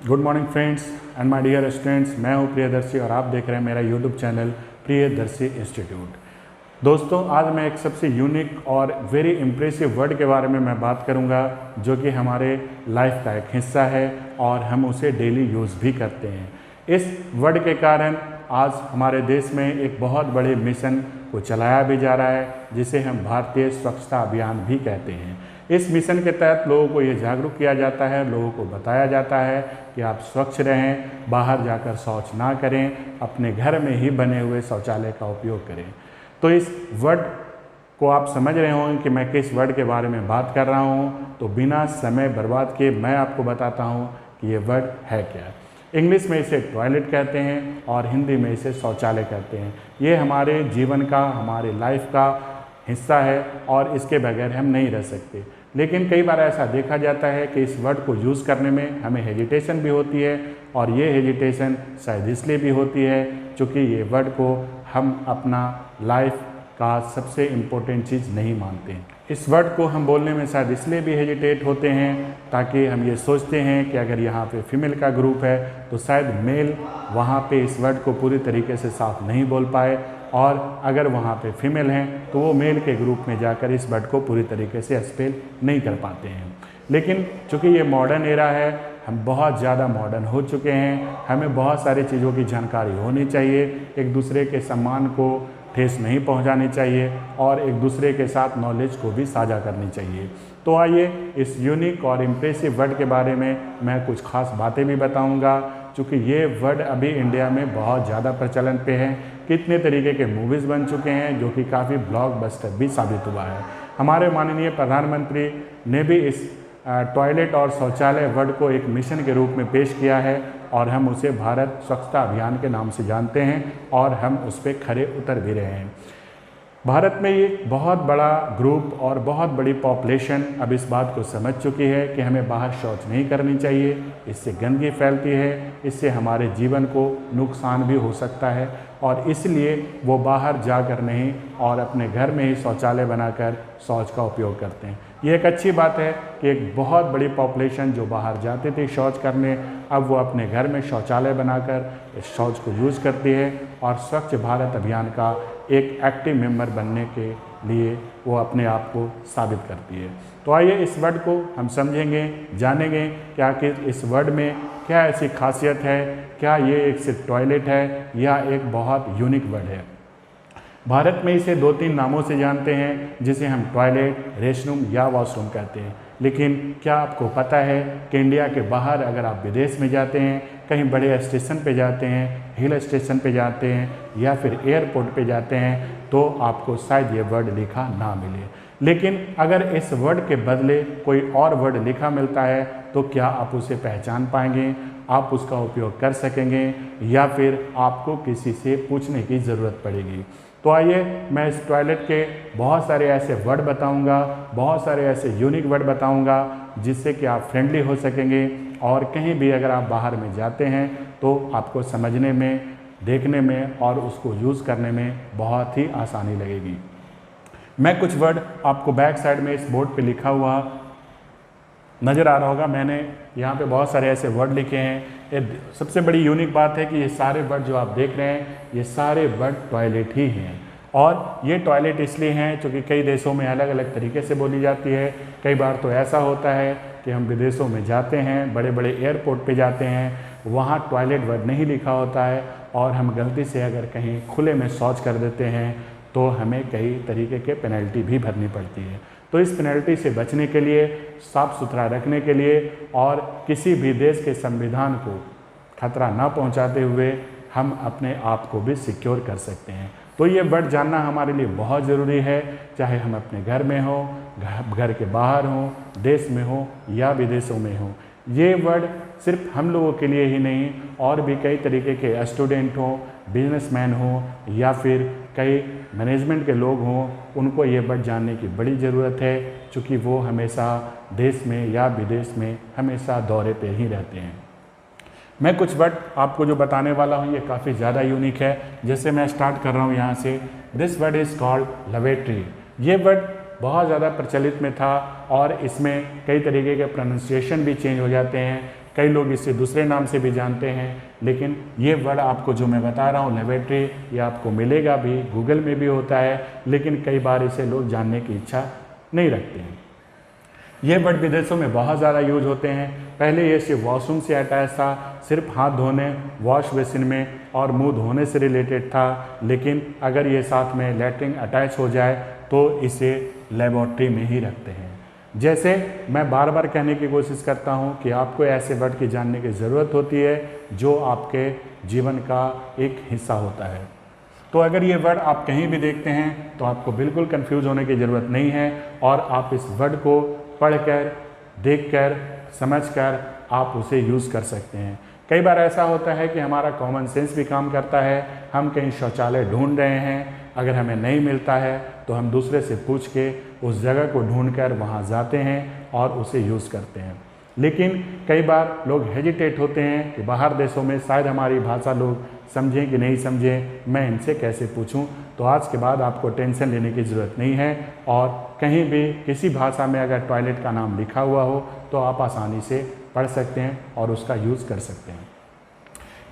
Good morning friends and my dear students, मैं हूं प्रियदर्शी और आप देख रहे हैं मेरा यूट्यूब चैनल प्रियदर्शी इंस्टीट्यूट। दोस्तों, आज मैं एक सबसे यूनिक और वेरी इम्प्रेसिव वर्ड के बारे में मैं बात करूंगा जो कि हमारे लाइफ का एक हिस्सा है और हम उसे डेली यूज़ भी करते हैं। इस वर्ड के कारण आज हमारे देश में एक बहुत बड़े मिशन को चलाया भी जा रहा है जिसे हम भारतीय स्वच्छता अभियान भी कहते हैं। इस मिशन के तहत लोगों को ये जागरूक किया जाता है, लोगों को बताया जाता है कि आप स्वच्छ रहें, बाहर जाकर शौच ना करें, अपने घर में ही बने हुए शौचालय का उपयोग करें। तो इस वर्ड को आप समझ रहे होंगे कि मैं किस वर्ड के बारे में बात कर रहा हूँ। तो बिना समय बर्बाद किए मैं आपको बताता हूँ कि ये वर्ड है क्या। इंग्लिश में इसे टॉयलेट कहते हैं और हिंदी में इसे शौचालय कहते हैं। ये हमारे जीवन का, हमारे लाइफ का हिस्सा है और इसके बगैर हम नहीं रह सकते। लेकिन कई बार ऐसा देखा जाता है कि इस वर्ड को यूज़ करने में हमें हेजिटेशन भी होती है और ये हेजिटेशन शायद इसलिए भी होती है क्योंकि ये वर्ड को हम अपना लाइफ का सबसे इम्पोर्टेंट चीज़ नहीं मानते हैं। इस वर्ड को हम बोलने में शायद इसलिए भी हेजिटेट होते हैं ताकि हम ये सोचते हैं कि अगर यहाँ पे फीमेल का ग्रुप है तो शायद मेल वहाँ पे इस वर्ड को पूरी तरीके से साफ नहीं बोल पाए, और अगर वहाँ पे फीमेल हैं तो वो मेल के ग्रुप में जाकर इस वर्ड को पूरी तरीके से स्पेल नहीं कर पाते हैं। लेकिन चूँकि ये मॉडर्न एरा है, हम बहुत ज़्यादा मॉडर्न हो चुके हैं, हमें बहुत सारी चीज़ों की जानकारी होनी चाहिए, एक दूसरे के सम्मान को ठेस नहीं पहुंचानी चाहिए और एक दूसरे के साथ नॉलेज को भी साझा करनी चाहिए। तो आइए इस यूनिक और इम्प्रेसिव वर्ड के बारे में मैं कुछ खास बातें भी बताऊंगा, क्योंकि ये वर्ड अभी इंडिया में बहुत ज़्यादा प्रचलन पे है। कितने तरीके के मूवीज़ बन चुके हैं जो कि काफ़ी ब्लॉकबस्टर भी साबित हुआ है। हमारे माननीय प्रधानमंत्री ने भी इस टॉयलेट और शौचालय वर्ड को एक मिशन के रूप में पेश किया है और हम उसे भारत स्वच्छता अभियान के नाम से जानते हैं और हम उस पर खरे उतर भी रहे हैं। भारत में ये बहुत बड़ा ग्रुप और बहुत बड़ी पॉपुलेशन अब इस बात को समझ चुकी है कि हमें बाहर शौच नहीं करनी चाहिए, इससे गंदगी फैलती है, इससे हमारे जीवन को नुकसान भी हो सकता है और इसलिए वो बाहर जाकर नहीं और अपने घर में ही शौचालय बनाकर शौच का उपयोग करते हैं। ये एक अच्छी बात है कि एक बहुत बड़ी पॉपुलेशन जो बाहर जाती थी शौच करने, अब वो अपने घर में शौचालय बनाकर इस शौच को यूज़ करती है और स्वच्छ भारत अभियान का एक एक्टिव मेंबर बनने के लिए वो अपने आप को साबित करती है। तो आइए इस वर्ड को हम समझेंगे, जानेंगे कि आखिर इस वर्ड में क्या ऐसी खासियत है, क्या ये एक सिर्फ टॉयलेट है या एक बहुत यूनिक वर्ड है। भारत में इसे 2-3 नामों से जानते हैं, जिसे हम टॉयलेट, रेस्टरूम या वॉशरूम कहते हैं। लेकिन क्या आपको पता है कि इंडिया के बाहर अगर आप विदेश में जाते हैं, कहीं बड़े स्टेशन पे जाते हैं, हिल स्टेशन पे जाते हैं या फिर एयरपोर्ट पे जाते हैं तो आपको शायद ये वर्ड लिखा ना मिले। लेकिन अगर इस वर्ड के बदले कोई और वर्ड लिखा मिलता है तो क्या आप उसे पहचान पाएंगे, आप उसका उपयोग कर सकेंगे या फिर आपको किसी से पूछने की ज़रूरत पड़ेगी। तो आइए मैं इस टॉयलेट के बहुत सारे ऐसे वर्ड बताऊंगा, बहुत सारे ऐसे यूनिक वर्ड बताऊंगा जिससे कि आप फ्रेंडली हो सकेंगे और कहीं भी अगर आप बाहर में जाते हैं तो आपको समझने में, देखने में और उसको यूज़ करने में बहुत ही आसानी लगेगी। मैं कुछ वर्ड आपको बैक साइड में इस बोर्ड पे लिखा हुआ नज़र आ रहा होगा। मैंने यहाँ पे बहुत सारे ऐसे वर्ड लिखे हैं। ये सबसे बड़ी यूनिक बात है कि ये सारे वर्ड जो आप देख रहे हैं ये सारे वर्ड टॉयलेट ही हैं और ये टॉयलेट इसलिए हैं क्योंकि कई देशों में अलग अलग तरीके से बोली जाती है। कई बार तो ऐसा होता है कि हम विदेशों में जाते हैं, बड़े बड़े एयरपोर्ट पे जाते हैं, वहाँ टॉयलेट वर्ड नहीं लिखा होता है और हम गलती से अगर कहीं खुले में शौच कर देते हैं तो हमें कई तरीके के पेनल्टी भी भरनी पड़ती है। तो इस पेनल्टी से बचने के लिए, साफ सुथरा रखने के लिए और किसी भी देश के संविधान को खतरा न पहुंचाते हुए हम अपने आप को भी सिक्योर कर सकते हैं। तो ये वर्ड जानना हमारे लिए बहुत ज़रूरी है, चाहे हम अपने घर में हो, घर के बाहर हो, देश में हो या विदेशों में हो। ये वर्ड सिर्फ हम लोगों के लिए ही नहीं, और भी कई तरीके के स्टूडेंट हों, बिजनेसमैन हों या फिर कई मैनेजमेंट के लोग हों, उनको ये वर्ड जानने की बड़ी ज़रूरत है क्योंकि वो हमेशा देश में या विदेश में हमेशा दौरे पे ही रहते हैं। मैं कुछ वर्ड आपको जो बताने वाला हूँ ये काफ़ी ज़्यादा यूनिक है। जैसे मैं स्टार्ट कर रहा हूँ यहाँ से, दिस वर्ड इज़ कॉल्ड लवेट्री। ये वर्ड बहुत ज़्यादा प्रचलित में था और इसमें कई तरीके के प्रोनाउंसिएशन भी चेंज हो जाते हैं। कई लोग इसे दूसरे नाम से भी जानते हैं, लेकिन ये वर्ड आपको जो मैं बता रहा हूँ लेबोरेटरी, ये आपको मिलेगा भी, गूगल में भी होता है, लेकिन कई बार इसे लोग जानने की इच्छा नहीं रखते हैं। ये वर्ड विदेशों में बहुत ज़्यादा यूज होते हैं। पहले ये सिर्फ वॉशरूम से अटैच था, सिर्फ हाथ धोने, वॉश बेसिन में और मुंह धोने से रिलेटेड था, लेकिन अगर ये साथ में लैट्रिन अटैच हो जाए तो इसे लेबोरेटरी में ही रखते हैं। जैसे मैं बार बार कहने की कोशिश करता हूँ कि आपको ऐसे वर्ड की जानने की ज़रूरत होती है जो आपके जीवन का एक हिस्सा होता है। तो अगर ये वर्ड आप कहीं भी देखते हैं तो आपको बिल्कुल कंफ्यूज होने की ज़रूरत नहीं है और आप इस वर्ड को पढ़कर, देखकर, समझकर आप उसे यूज़ कर सकते हैं। कई बार ऐसा होता है कि हमारा कॉमन सेंस भी काम करता है। हम कहीं शौचालय ढूंढ रहे हैं, अगर हमें नहीं मिलता है तो हम दूसरे से पूछ के उस जगह को ढूंढकर वहाँ जाते हैं और उसे यूज़ करते हैं। लेकिन कई बार लोग हेजिटेट होते हैं कि बाहर देशों में शायद हमारी भाषा लोग समझें कि नहीं समझें, मैं इनसे कैसे पूछूं। तो आज के बाद आपको टेंशन लेने की ज़रूरत नहीं है और कहीं भी किसी भाषा में अगर टॉयलेट का नाम लिखा हुआ हो तो आप आसानी से पढ़ सकते हैं और उसका यूज़ कर सकते हैं।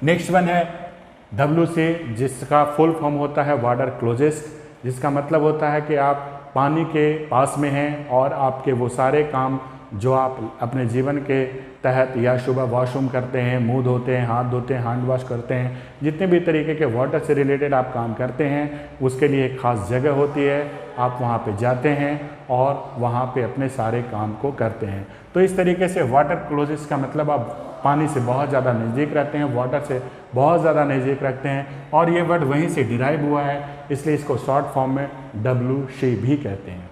नेक्स्ट वन है WC, जिसका फुल फॉर्म होता है वाटर क्लोजेस्ट, जिसका मतलब होता है कि आप पानी के पास में हैं और आपके वो सारे काम जो आप अपने जीवन के तहत या सुबह वॉशरूम करते हैं, मुंह धोते हैं, हाथ धोते हैं, हैंड वॉश करते हैं, जितने भी तरीके के वाटर से रिलेटेड आप काम करते हैं, उसके लिए एक ख़ास जगह होती है। आप वहाँ पे जाते हैं और वहाँ पे अपने सारे काम को करते हैं। तो इस तरीके से वाटर क्लोजेस का मतलब आप पानी से बहुत ज़्यादा नज़दीक रहते हैं, वाटर से बहुत ज़्यादा नज़दीक रखते हैं और ये वर्ड वहीं से डिराइव हुआ है, इसलिए इसको शॉर्ट फॉर्म में WC भी कहते हैं।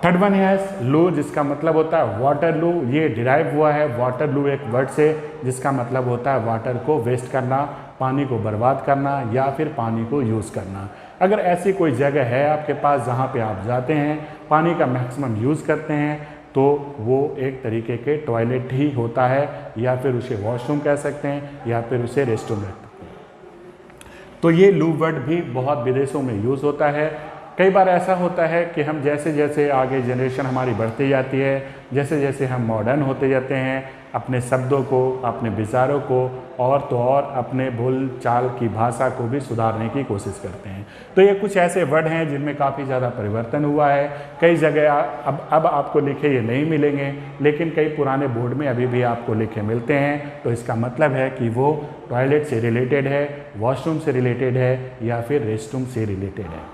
थर्ड वन है लू, जिसका मतलब होता है वाटर लू। ये डिराइव हुआ है वाटर लू एक वर्ड से, जिसका मतलब होता है वाटर को वेस्ट करना, पानी को बर्बाद करना या फिर पानी को यूज़ करना। अगर ऐसी कोई जगह है आपके पास जहाँ पे आप जाते हैं, पानी का मैक्सिमम यूज़ करते हैं, तो वो एक तरीके के टॉयलेट ही होता है या फिर उसे वॉशरूम कह सकते हैं या फिर उसे रेस्टरूम कह सकते हैं। तो ये लू वर्ड भी बहुत विदेशों में यूज़ होता है। कई बार ऐसा होता है कि हम जैसे जैसे आगे जनरेशन हमारी बढ़ती जाती है, जैसे जैसे हम मॉडर्न होते जाते हैं, अपने शब्दों को, अपने विचारों को और तो और अपने बोल चाल की भाषा को भी सुधारने की कोशिश करते हैं। तो ये कुछ ऐसे वर्ड हैं जिनमें काफ़ी ज़्यादा परिवर्तन हुआ है। कई जगह अब आपको लिखे ये नहीं मिलेंगे, लेकिन कई पुराने बोर्ड में अभी भी आपको लिखे मिलते हैं। तो इसका मतलब है कि वो टॉयलेट से रिलेटेड है, वॉशरूम से रिलेटेड है या फिर रेस्टरूम से रिलेटेड है।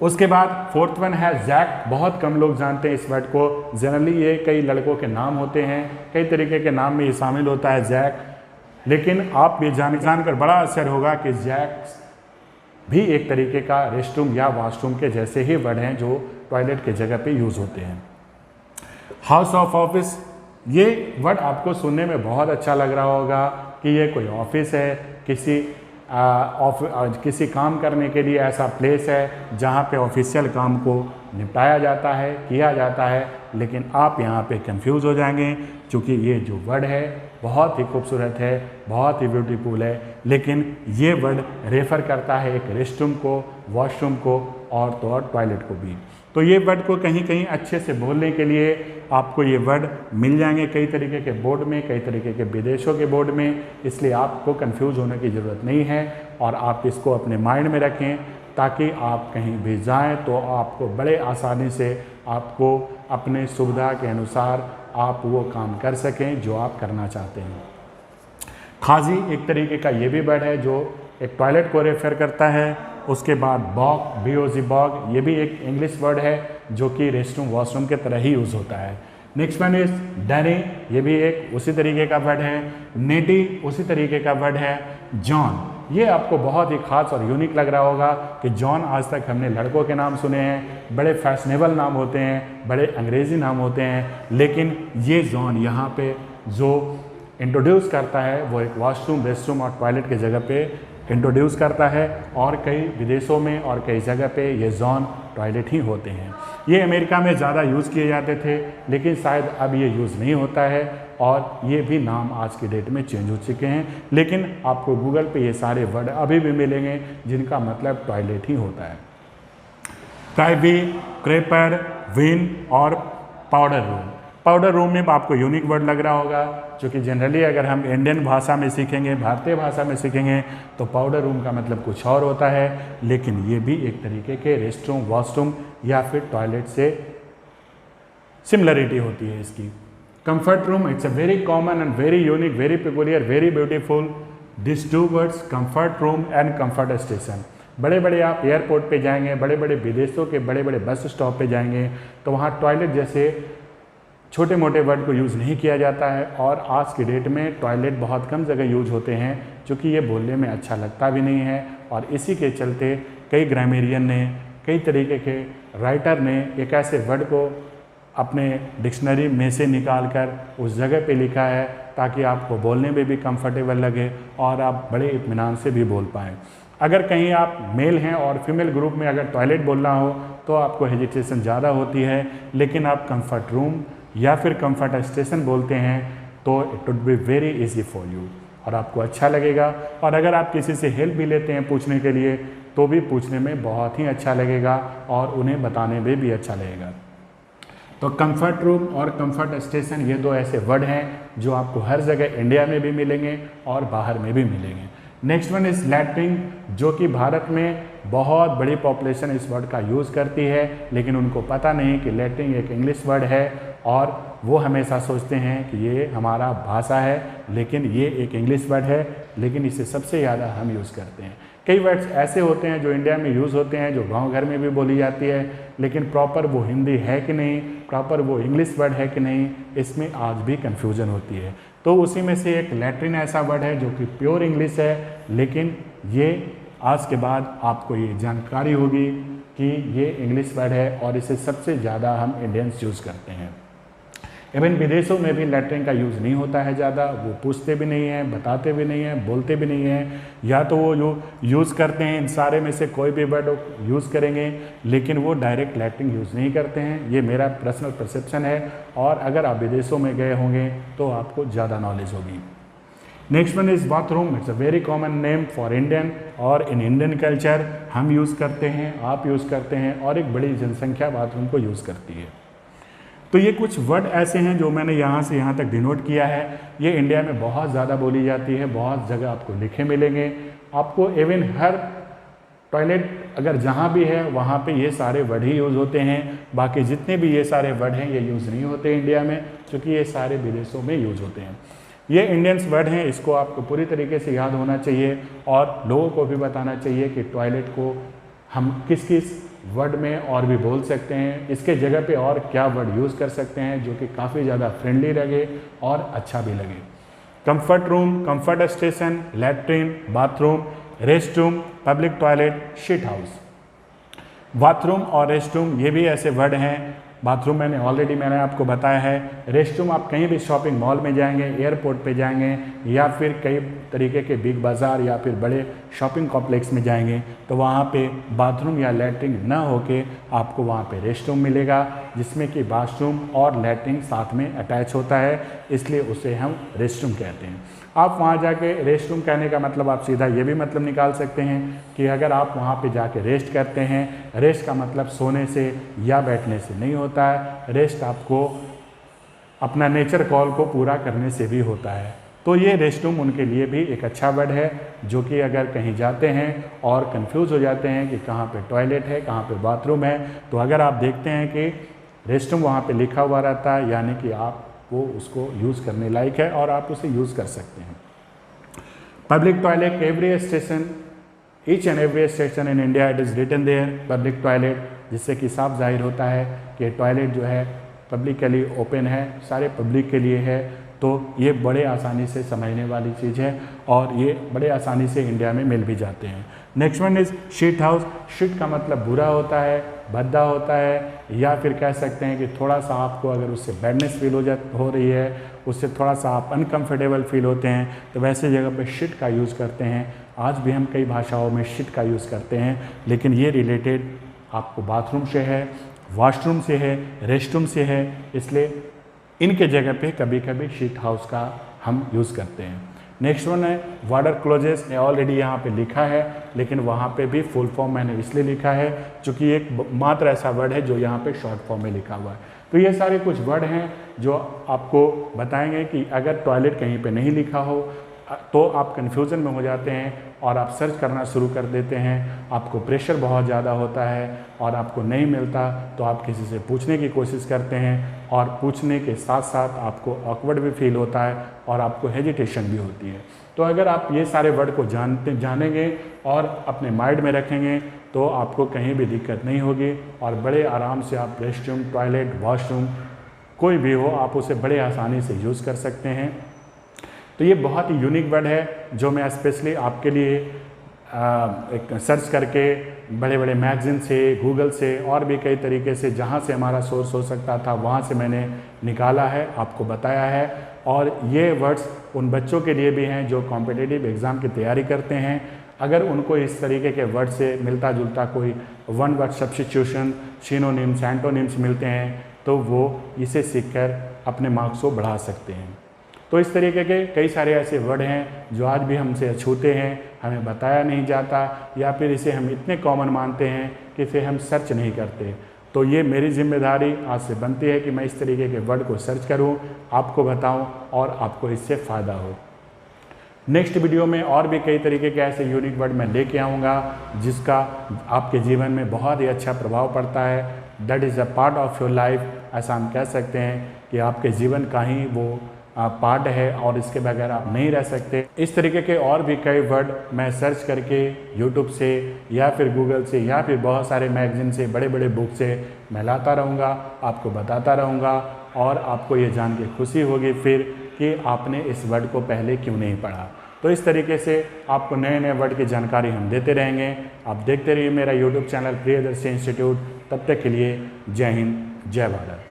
उसके बाद फोर्थ वन है जैक। बहुत कम लोग जानते हैं इस वर्ड को। जनरली ये कई लड़कों के नाम होते हैं, कई तरीके के नाम में ये शामिल होता है जैक, लेकिन आप ये जानकर बड़ा आश्चर्य होगा कि जैक भी एक तरीके का रेस्टरूम या वॉशरूम के जैसे ही वर्ड हैं जो टॉयलेट के जगह पे यूज़ होते हैं। हाउस ऑफ ऑफिस, ये वर्ड आपको सुनने में बहुत अच्छा लग रहा होगा कि ये कोई ऑफिस है, किसी काम करने के लिए ऐसा प्लेस है जहाँ पे ऑफिशियल काम को निपटाया जाता है, किया जाता है। लेकिन आप यहाँ पे कंफ्यूज हो जाएंगे क्योंकि ये जो वर्ड है बहुत ही खूबसूरत है, बहुत ही ब्यूटीफुल है, लेकिन ये वर्ड रेफ़र करता है एक रेस्टरूम को, वॉशरूम को और तो और टॉयलेट को भी। तो ये वर्ड को कहीं कहीं अच्छे से बोलने के लिए आपको ये वर्ड मिल जाएंगे कई तरीके के बोर्ड में, कई तरीके के विदेशों के बोर्ड में, इसलिए आपको कंफ्यूज होने की ज़रूरत नहीं है और आप इसको अपने माइंड में रखें ताकि आप कहीं भी जाएं तो आपको बड़े आसानी से आपको अपने सुविधा के अनुसार आप वो काम कर सकें जो आप करना चाहते हैं। खाजी एक तरीके का ये भी वर्ड है जो एक टॉयलेट को रेफर करता है। उसके बाद बॉग, BOG बॉग, ये भी एक इंग्लिश वर्ड है जो कि रेस्टरूम वॉशरूम के तरह ही यूज़ होता है। नेक्स्ट वन इज डैनी, ये भी एक उसी तरीके का वर्ड है। नेटी उसी तरीके का वर्ड है। जॉन, ये आपको बहुत ही खास और यूनिक लग रहा होगा कि जॉन आज तक हमने लड़कों के नाम सुने हैं, बड़े फैशनेबल नाम होते हैं, बड़े अंग्रेज़ी नाम होते हैं, लेकिन ये जॉन यहाँ पे जो इंट्रोड्यूस करता है वो एक वॉशरूम, रेस्टरूम और टॉयलेट के जगह पे इंट्रोड्यूस करता है और कई विदेशों में और कई जगह पे ये जॉन टॉयलेट ही होते हैं। ये अमेरिका में ज़्यादा यूज़ किए जाते थे, लेकिन शायद अब ये यूज़ नहीं होता है और ये भी नाम आज की डेट में चेंज हो चुके हैं, लेकिन आपको गूगल पे ये सारे वर्ड अभी भी मिलेंगे जिनका मतलब टॉयलेट ही होता है। प्राइवी, क्रेपर, विन और पाउडर रूम, पाउडर रूम में आपको यूनिक वर्ड लग रहा होगा, क्योंकि जनरली अगर हम इंडियन भाषा में सीखेंगे, भारतीय भाषा में सीखेंगे तो पाउडर रूम का मतलब कुछ और होता है, लेकिन ये भी एक तरीके के रेस्ट रूम, वॉशरूम या फिर टॉयलेट से सिमिलरिटी होती है इसकी। Comfort room, it's a very common and very unique, very peculiar, very beautiful this two words, comfort room and comfort station. बड़े बड़े आप एयरपोर्ट पे जाएंगे, बड़े बड़े विदेशों के बड़े बड़े बस स्टॉप पे जाएंगे तो वहाँ टॉयलेट जैसे छोटे मोटे वर्ड को यूज़ नहीं किया जाता है, और आज की डेट में टॉयलेट बहुत कम जगह यूज होते हैं, क्योंकि ये बोलने में अच्छा लगता भी नहीं है। और इसी के चलते कई ग्रामेरियन ने, कई तरीके के राइटर ने एक ऐसे वर्ड को अपने डिक्शनरी में से निकाल कर उस जगह पे लिखा है ताकि आपको बोलने में भी कंफर्टेबल लगे और आप बड़े इत्मीनान से भी बोल पाएँ। अगर कहीं आप मेल हैं और फीमेल ग्रुप में अगर टॉयलेट बोलना हो तो आपको हेजिटेशन ज़्यादा होती है, लेकिन आप कंफर्ट रूम या फिर कंफर्ट स्टेशन बोलते हैं तो it would be very easy for you और आपको अच्छा लगेगा। और अगर आप किसी से हेल्प भी लेते हैं पूछने के लिए तो भी पूछने में बहुत ही अच्छा लगेगा और उन्हें बताने में भी अच्छा लगेगा। तो कंफर्ट रूम और कंफर्ट स्टेशन ये दो ऐसे वर्ड हैं जो आपको हर जगह इंडिया में भी मिलेंगे और बाहर में भी मिलेंगे। नेक्स्ट वन इज़ लैट्रिन, जो कि भारत में बहुत बड़ी पॉपुलेशन इस वर्ड का यूज़ करती है, लेकिन उनको पता नहीं कि लैट्रिन एक इंग्लिश वर्ड है और वो हमेशा सोचते हैं कि ये हमारा भाषा है, लेकिन ये एक इंग्लिश वर्ड है, लेकिन इसे सबसे ज़्यादा हम यूज़ करते हैं। कई वर्ड्स ऐसे होते हैं जो इंडिया में यूज़ होते हैं, जो गांव घर में भी बोली जाती है, लेकिन प्रॉपर वो हिंदी है कि नहीं, प्रॉपर वो इंग्लिश वर्ड है कि नहीं, इसमें आज भी कन्फ्यूज़न होती है। तो उसी में से एक लैट्रिन ऐसा वर्ड है जो कि प्योर इंग्लिश है, लेकिन ये आज के बाद आपको ये जानकारी होगी कि ये इंग्लिश वर्ड है और इसे सबसे ज़्यादा हम इंडियंस यूज़ करते हैं। इवन विदेशों में भी लैट्रिन का यूज़ नहीं होता है ज़्यादा, वो पूछते भी नहीं हैं, बताते भी नहीं हैं, बोलते भी नहीं हैं, या तो वो जो यूज़ करते हैं इन सारे में से कोई भी वर्ड यूज़ करेंगे, लेकिन वो डायरेक्ट लैट्रिन यूज़ नहीं करते हैं। ये मेरा पर्सनल परसेप्शन है और अगर आप विदेशों में गए होंगे तो आपको ज़्यादा नॉलेज होगी। Next one is bathroom, it's a very common name for Indian, और इन इंडियन कल्चर हम यूज़ करते हैं, आप यूज़ करते हैं और एक बड़ी जनसंख्या बाथरूम को यूज़ करती है। तो ये कुछ वर्ड ऐसे हैं जो मैंने यहाँ से यहाँ तक डिनोट किया है। ये इंडिया में बहुत ज़्यादा बोली जाती है, बहुत जगह आपको लिखे मिलेंगे। आपको इवन हर टॉयलेट अगर जहाँ भी है वहाँ पे ये सारे वर्ड ही यूज़ होते हैं। बाकी जितने भी ये सारे वर्ड हैं ये यूज़ नहीं होते इंडिया में, क्योंकि ये सारे विदेशों में यूज़ होते हैं। ये इंडियंस वर्ड हैं, इसको आपको पूरी तरीके से याद होना चाहिए और लोगों को भी बताना चाहिए कि टॉयलेट को हम किस किस वर्ड में और भी बोल सकते हैं, इसके जगह पे और क्या वर्ड यूज़ कर सकते हैं जो कि काफ़ी ज़्यादा फ्रेंडली लगे और अच्छा भी लगे। Comfort room, comfort station, latrine, bathroom, rest room, public toilet, sheet house. Bathroom और रेस्ट रूम ये भी ऐसे वर्ड हैं। बाथरूम मैंने आपको बताया है। रेस्ट रूम आप कहीं भी शॉपिंग मॉल में जाएंगे, एयरपोर्ट पे जाएंगे या फिर कई तरीके के बिग बाज़ार या फिर बड़े शॉपिंग कॉम्प्लेक्स में जाएंगे तो वहाँ पे बाथरूम या लैट्रिन ना होके आपको वहाँ पे रेस्ट रूम मिलेगा, जिसमें कि बाथरूम और लैट्रिन साथ में अटैच होता है, इसलिए उसे हम रेस्ट रूम कहते हैं। आप वहाँ जाके रेस्ट रूम कहने का मतलब आप सीधा ये भी मतलब निकाल सकते हैं कि अगर आप वहाँ पे जाके रेस्ट करते हैं, रेस्ट का मतलब सोने से या बैठने से नहीं होता है, रेस्ट आपको अपना नेचर कॉल को पूरा करने से भी होता है। तो ये रेस्ट रूम उनके लिए भी एक अच्छा वर्ड है, जो कि अगर कहीं जाते हैं और कंफ्यूज हो जाते हैं कि कहाँ पे टॉयलेट है, कहाँ पे बाथरूम है, तो अगर आप देखते हैं कि रेस्ट रूम वहाँ पे लिखा हुआ रहता है, यानी कि आप वो उसको यूज़ करने लायक है और आप उसे यूज़ कर सकते हैं। Public toilet, every station, each and every station in India it is written there public toilet, जिससे कि साफ जाहिर होता है कि टॉयलेट जो है पब्लिकली ओपन है, सारे पब्लिक के लिए है। तो ये बड़े आसानी से समझने वाली चीज़ है और ये बड़े आसानी से इंडिया में मिल भी जाते हैं। Next one is sheet house. Sheet का मतलब बुरा होता है, भद्दा होता है, या फिर कह सकते हैं कि थोड़ा सा आपको अगर उससे बैडनेस फील हो रही है, उससे थोड़ा सा आप अनकंफर्टेबल फील होते हैं, तो वैसे जगह पे शिट का यूज़ करते हैं। आज भी हम कई भाषाओं में शिट का यूज़ करते हैं, लेकिन ये रिलेटेड आपको बाथरूम से है, वॉशरूम से है, रेस्टरूम से है, इसलिए इनके जगह पे कभी कभी शीट हाउस का हम यूज़ करते हैं। नेक्स्ट वन है वाटर क्लोजेस। ऑलरेडी यहाँ पे लिखा है, लेकिन वहाँ पे भी फुल फॉर्म मैंने इसलिए लिखा है क्योंकि एक मात्र ऐसा वर्ड है जो यहाँ पे शॉर्ट फॉर्म में लिखा हुआ है। तो ये सारे कुछ वर्ड हैं जो आपको बताएंगे कि अगर टॉयलेट कहीं पे नहीं लिखा हो तो आप कन्फ्यूज़न में हो जाते हैं और आप सर्च करना शुरू कर देते हैं, आपको प्रेशर बहुत ज़्यादा होता है और आपको नहीं मिलता तो आप किसी से पूछने की कोशिश करते हैं और पूछने के साथ साथ आपको ऑकवर्ड भी फील होता है और आपको हेजिटेशन भी होती है। तो अगर आप ये सारे वर्ड को जानेंगे और अपने माइंड में रखेंगे तो आपको कहीं भी दिक्कत नहीं होगी और बड़े आराम से आप रेस्टरूम, टॉयलेट, वॉशरूम कोई भी हो आप उसे बड़े आसानी से यूज़ कर सकते हैं। तो ये बहुत ही यूनिक वर्ड है जो मैं स्पेशली आपके लिए एक सर्च करके बड़े बड़े मैगज़ीन से, गूगल से और भी कई तरीके से जहाँ से हमारा सोर्स हो सकता था वहाँ से मैंने निकाला है, आपको बताया है। और ये वर्ड्स उन बच्चों के लिए भी हैं जो कॉम्पिटिटिव एग्ज़ाम की तैयारी करते हैं। अगर उनको इस तरीके के वर्ड से मिलता जुलता कोई one word substitution, synonyms, antonyms मिलते हैं तो वो इसे सीखकर अपने मार्क्स को बढ़ा सकते हैं। तो इस तरीके के कई सारे ऐसे वर्ड हैं जो आज भी हमसे अछूते हैं, हमें बताया नहीं जाता या फिर इसे हम इतने कॉमन मानते हैं कि इसे हम सर्च नहीं करते। तो ये मेरी जिम्मेदारी आज से बनती है कि मैं इस तरीके के वर्ड को सर्च करूं, आपको बताऊं और आपको इससे फ़ायदा हो। नेक्स्ट वीडियो में और भी कई तरीके के ऐसे यूनिक वर्ड मैं लेके आऊँगा जिसका आपके जीवन में बहुत ही अच्छा प्रभाव पड़ता है। That is a part of your life, ऐसा हम कह सकते हैं कि आपके जीवन का ही वो पार्ट है और इसके बगैर आप नहीं रह सकते। इस तरीके के और भी कई वर्ड मैं सर्च करके यूट्यूब से या फिर गूगल से या फिर बहुत सारे मैगज़ीन से, बड़े बड़े बुक से मैं लाता रहूँगा, आपको बताता रहूँगा और आपको ये जान के खुशी होगी फिर कि आपने इस वर्ड को पहले क्यों नहीं पढ़ा। तो इस तरीके से आपको नए नए वर्ड की जानकारी हम देते रहेंगे। आप देखते रहिए मेरा यूट्यूब चैनल प्रियदर्शी इंस्टीट्यूट। तब तक के लिए जय हिंद, जय भारत।